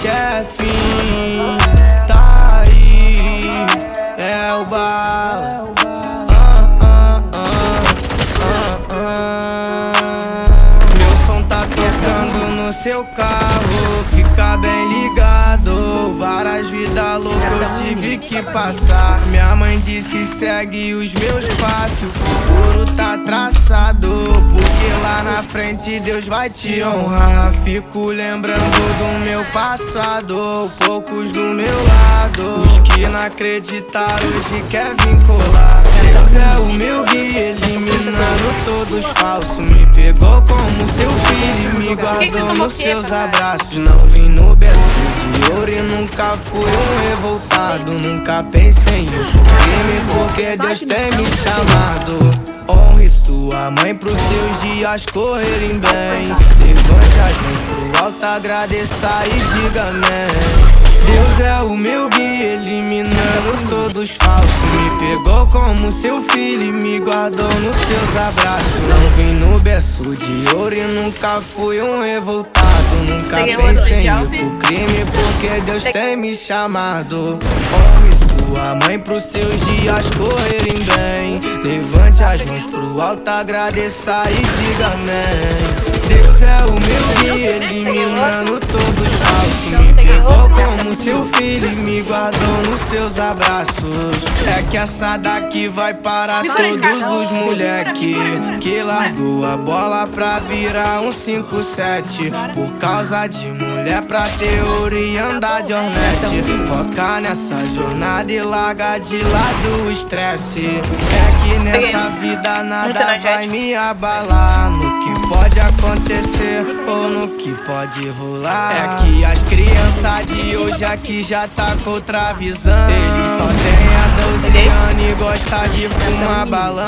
Chefinho, tá aí, é o bala. Meu som tá tocando no seu carro, fica bem ligado. Várias vidas loucas eu tive que passar. Minha mãe disse segue os meus passos, o futuro tá traçado, porque lá na frente Deus vai te honrar. Fico lembrando do meu passado, poucos do meu lado. Os que não acreditaram hoje quer vir colar. Deus é o meu guia, eliminando todos falsos. Me pegou como seu filho e me guardou nos seus abraços. Não vim no berço de ouro e nunca fui um revoltado. Nunca pensei em ir pro crime porque Deus tem me chamado. Honre sua mãe pros seus dias correrem bem. Levante as mãos pro alto, agradeça e diga amém. Deus é o meu guia, eliminando todos falsos. Me pegou como seu filho e me guardou nos seus abraços. Não vim no berço de ouro e nunca fui um revoltado. Nunca pensei em ir pro crime porque Deus tem me chamado. Honre sua mãe pros seus dias correrem bem. Levante as mãos pro alto, agradeça e diga amém. Deus é o meu guia, eliminando todos falsos. Me pegou como seu filho e me guardou nos seus abraços. É que essa daqui vai para todos os moleque que largou a bola pra virar um 5-7 por causa de mulher, pra teoria andar de Hornet. Foca nessa jornada e larga de lado o estresse. É que nessa vida nada vai me abalar. No que pode acontecer ou no que pode rolar. É que as crianças de hoje aqui já tá com outra visão. Eles só tem a 12 anos e gosta de fumar balão.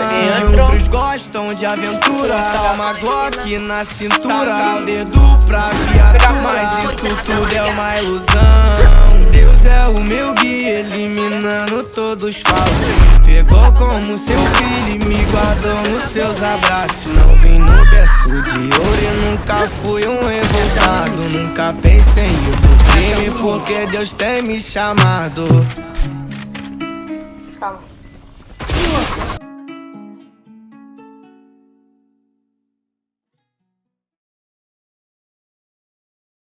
Outros gostam de aventura, tá uma Glock na cintura, tacar o dedo pra viatura, mas isso tudo é uma ilusão. Deus é o meu guia, eliminando todos falsos. Me pegou como seu filho e me guardou nos seus abraços. Não vim no berço de ouro e nunca fui um revoltado. Nunca pensei em ir pro crime porque Deus tem me chamado. Calma.